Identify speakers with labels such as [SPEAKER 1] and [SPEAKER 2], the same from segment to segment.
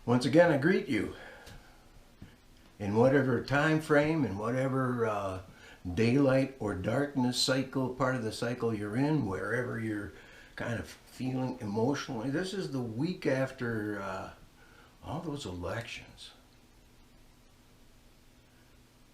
[SPEAKER 1] Once again, I greet you in whatever time frame, in whatever daylight or darkness cycle, part of the cycle you're in, wherever you're kind of feeling emotionally. This is the week after all those elections,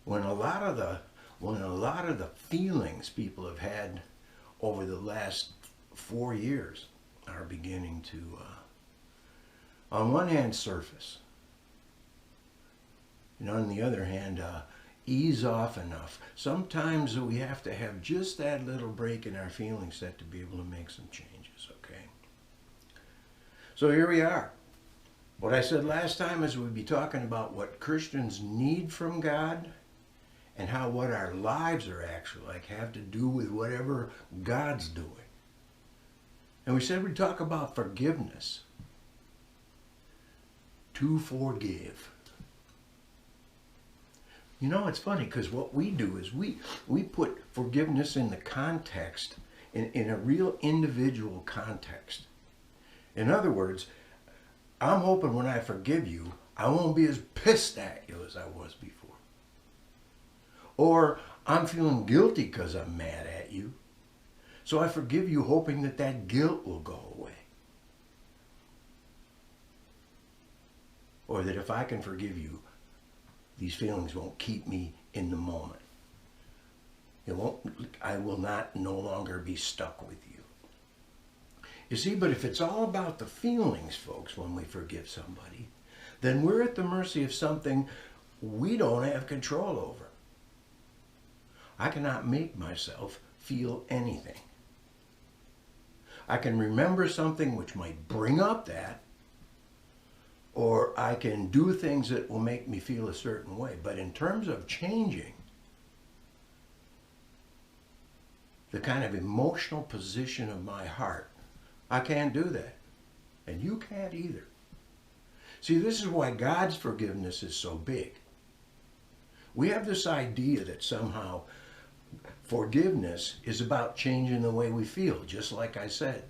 [SPEAKER 1] when a lot of the feelings people have had over the last 4 years are beginning to, on one hand, surface, and on the other hand, ease off enough. Sometimes we have to have just that little break in our feeling set to be able to make some changes, okay? So here we are. What I said last time is we'd be talking about what Christians need from God and how what our lives are actually like have to do with whatever God's doing. And we said we'd talk about forgiveness. To forgive. You know, it's funny because what we do is we put forgiveness in the context, in a real individual context. In other words, I'm hoping when I forgive you, I won't be as pissed at you as I was before. Or I'm feeling guilty because I'm mad at you. So I forgive you hoping that that guilt will go away. Or that if I can forgive you, these feelings won't keep me in the moment. I will not no longer be stuck with you. You see, but if it's all about the feelings, folks, when we forgive somebody, then we're at the mercy of something we don't have control over. I cannot make myself feel anything. I can remember something which might bring up that, or I can do things that will make me feel a certain way. But in terms of changing the kind of emotional position of my heart, I can't do that. And you can't either. See, this is why God's forgiveness is so big. We have this idea that somehow forgiveness is about changing the way we feel, just like I said.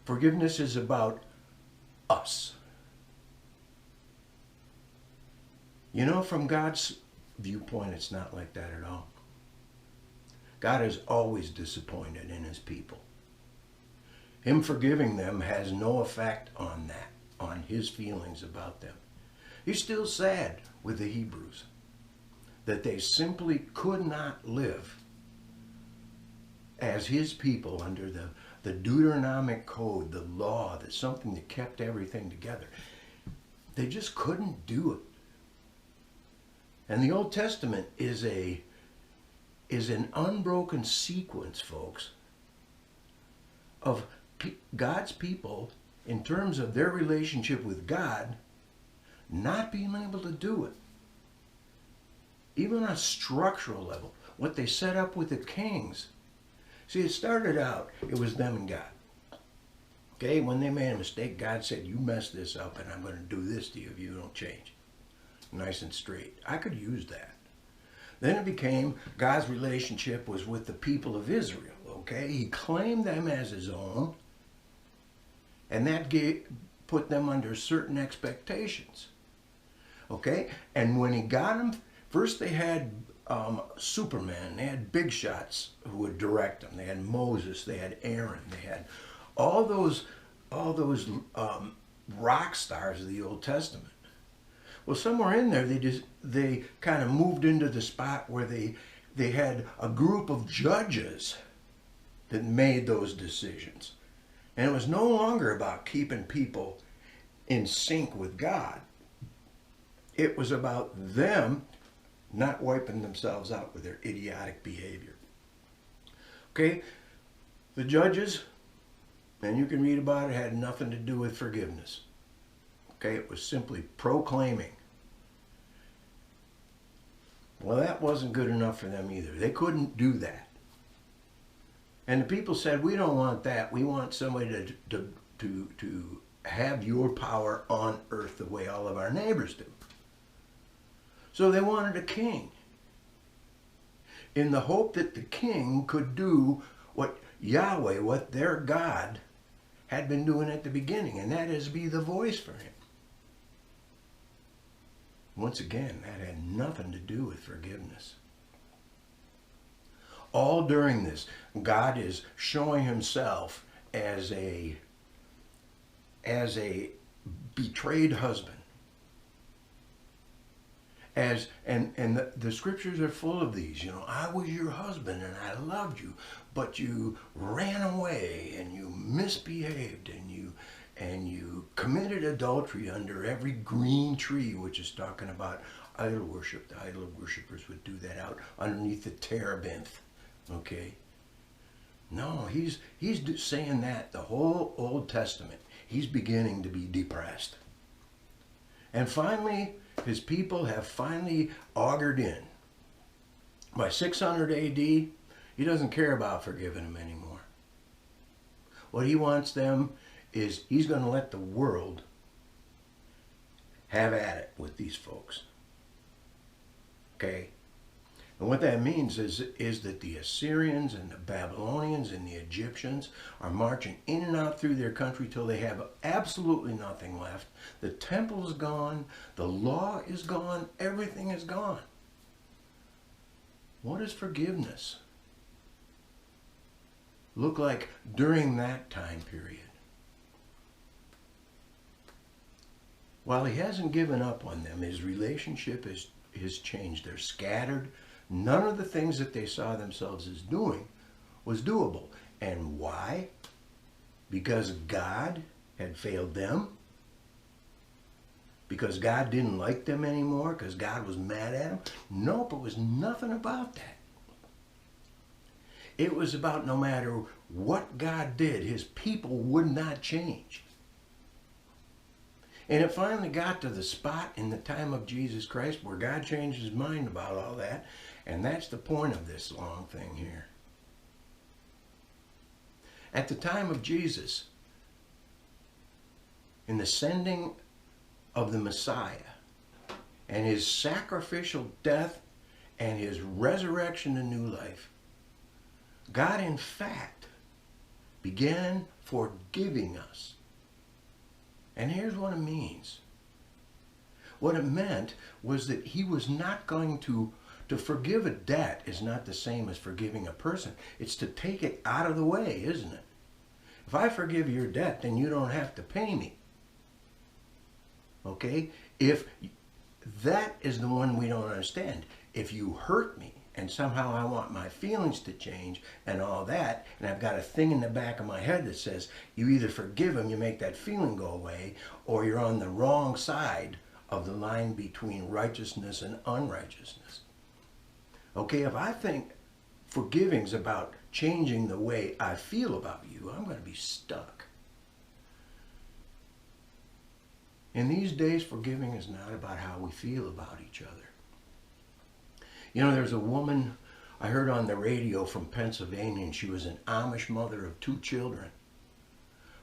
[SPEAKER 1] Forgiveness is about us. You know, from God's viewpoint, it's not like that at all. God is always disappointed in his people. Him forgiving them has no effect on that, on his feelings about them. He's still sad with the Hebrews that they simply could not live as his people under the Deuteronomic code, the law, that's something that kept everything together. They just couldn't do it. And the Old Testament is an unbroken sequence, folks, of God's people in terms of their relationship with God not being able to do it. Even on a structural level, what they set up with the kings. See, it started out, it was them and God. Okay, when they made a mistake, God said, you messed this up and I'm going to do this to you if you don't change. Nice and straight. I could use that. Then it became God's relationship was with the people of Israel. Okay, he claimed them as his own, and that put them under certain expectations. Okay, and when he got them, first they had Superman, they had big shots who would direct them. They had Moses, they had Aaron, they had all those rock stars of the Old Testament. Well, somewhere in there, they kind of moved into the spot where they had a group of judges that made those decisions. And it was no longer about keeping people in sync with God. It was about them not wiping themselves out with their idiotic behavior. Okay, the judges, and you can read about it, had nothing to do with forgiveness. Okay, it was simply proclaiming. Well, that wasn't good enough for them either. They couldn't do that. And the people said, we don't want that. We want somebody to have your power on earth the way all of our neighbors do. So they wanted a king, in the hope that the king could do what their God, had been doing at the beginning, and that is be the voice for him. Once again, that had nothing to do with forgiveness. All during this, God is showing himself as a betrayed husband. The scriptures are full of these. I was your husband and I loved you, but you ran away and you misbehaved and you committed adultery under every green tree, which is talking about idol worship. The idol worshippers would do that out underneath the terebinth. Okay? No, he's saying that the whole Old Testament. He's beginning to be depressed. And finally, his people have finally augured in. By 600 AD, he doesn't care about forgiving them anymore. What he wants them is he's going to let the world have at it with these folks. Okay? And what that means is that the Assyrians and the Babylonians and the Egyptians are marching in and out through their country till they have absolutely nothing left. The temple is gone. The law is gone. Everything is gone. What does forgiveness look like during that time period? While he hasn't given up on them, his relationship has changed. They're scattered. None of the things that they saw themselves as doing was doable. And why? Because God had failed them? Because God didn't like them anymore? Because God was mad at them? Nope, it was nothing about that. It was about no matter what God did, his people would not change. And it finally got to the spot in the time of Jesus Christ where God changed his mind about all that. And that's the point of this long thing here. At the time of Jesus, in the sending of the Messiah and his sacrificial death and his resurrection to new life, God in fact began forgiving us. And here's what it means. What it meant was that he was not going to forgive a debt is not the same as forgiving a person. It's to take it out of the way, isn't it? If I forgive your debt, then you don't have to pay me. Okay? If that is the one we don't understand. If you hurt me and somehow I want my feelings to change and all that, and I've got a thing in the back of my head that says you either forgive him, you make that feeling go away, or you're on the wrong side of the line between righteousness and unrighteousness. Okay, if I think forgiving's about changing the way I feel about you, I'm going to be stuck. In these days, forgiving is not about how we feel about each other. There's a woman I heard on the radio from Pennsylvania, and she was an Amish mother of 2 children,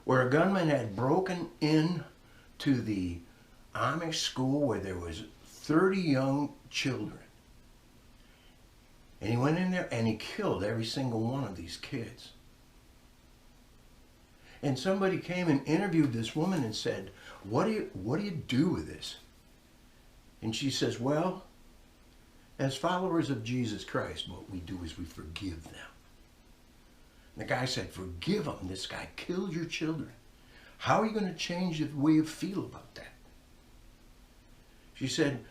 [SPEAKER 1] where a gunman had broken in to the Amish school where there was 30 young children. And he went in there and he killed every single one of these kids. And somebody came and interviewed this woman and said, what do you do with this? And she says, well, as followers of Jesus Christ, what we do is we forgive them. And the guy said, forgive them. This guy killed your children. How are you going to change the way you feel about that? She said,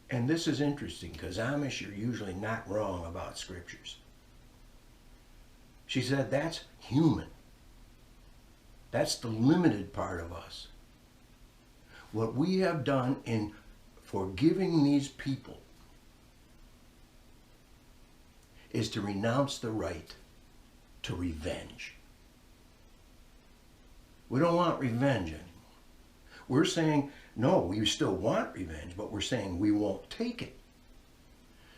[SPEAKER 1] and this is interesting because Amish are usually not wrong about scriptures. She said, that's human. That's the limited part of us. What we have done in forgiving these people is to renounce the right to revenge. We don't want revenge anymore. We're saying, no, we still want revenge, but we're saying we won't take it.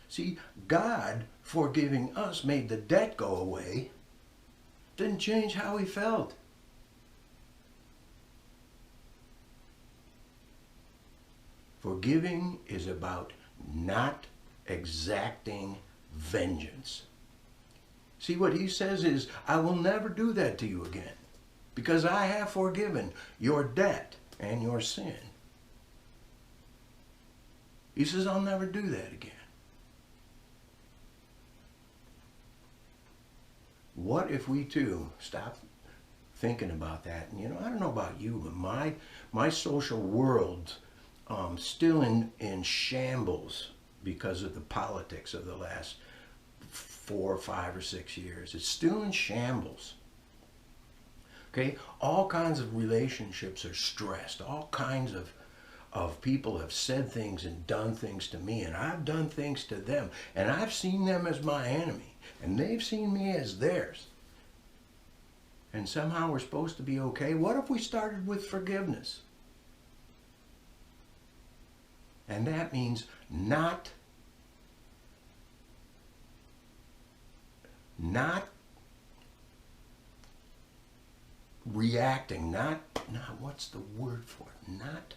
[SPEAKER 1] See, God, forgiving us, made the debt go away. Didn't change how he felt. Forgiving is about not exacting vengeance. See, what he says is, I will never do that to you again, because I have forgiven your debt and your sin. He says, I'll never do that again. What if we too stop thinking about that? And I don't know about you, but my social world still in shambles because of the politics of the last 4, 5, or 6 years. It's still in shambles. Okay, all kinds of relationships are stressed. All kinds of people have said things and done things to me, and I've done things to them, and I've seen them as my enemy, and they've seen me as theirs. And somehow we're supposed to be okay. What if we started with forgiveness? And that means not reacting, not what's the word for it?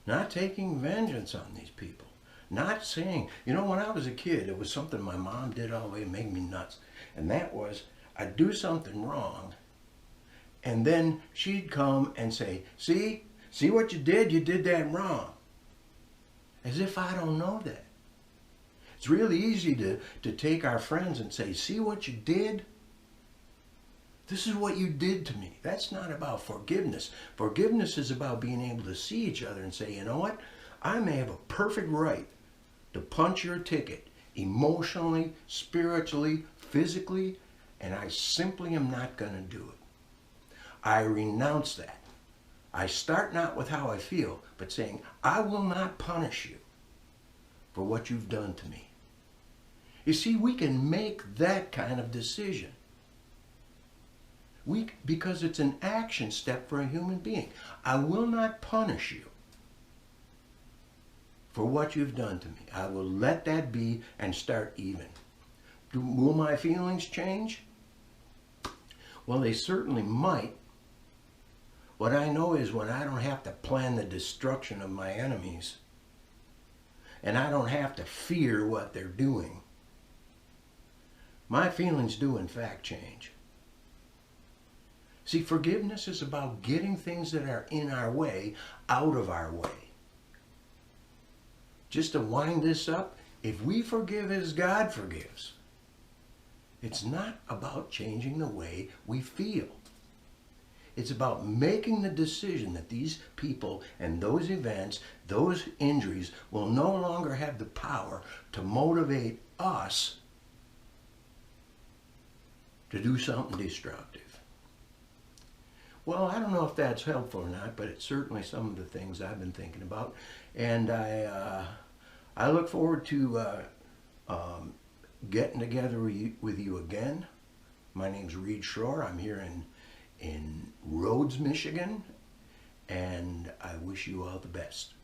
[SPEAKER 1] Not taking vengeance on these people. Not saying, when I was a kid, it was something my mom did all the way and made me nuts. And that was, I'd do something wrong, and then she'd come and say, see what you did? You did that wrong. As if I don't know that. It's really easy to take our friends and say, see what you did? This is what you did to me. That's not about forgiveness. Forgiveness is about being able to see each other and say, you know what? I may have a perfect right to punch your ticket emotionally, spiritually, physically, and I simply am not going to do it. I renounce that. I start not with how I feel, but saying, I will not punish you for what you've done to me. You see, we can make that kind of decision. Because it's an action step for a human being. I will not punish you for what you've done to me. I will let that be and start even. Will my feelings change? Well, they certainly might. What I know is when I don't have to plan the destruction of my enemies, and I don't have to fear what they're doing, my feelings do in fact change. See, forgiveness is about getting things that are in our way out of our way. Just to wind this up, if we forgive as God forgives, it's not about changing the way we feel. It's about making the decision that these people and those events, those injuries, will no longer have the power to motivate us to do something destructive. Well, I don't know if that's helpful or not, but it's certainly some of the things I've been thinking about. And I look forward to getting together with you again. My name's Reed Shore. I'm here in Rhodes, Michigan, and I wish you all the best.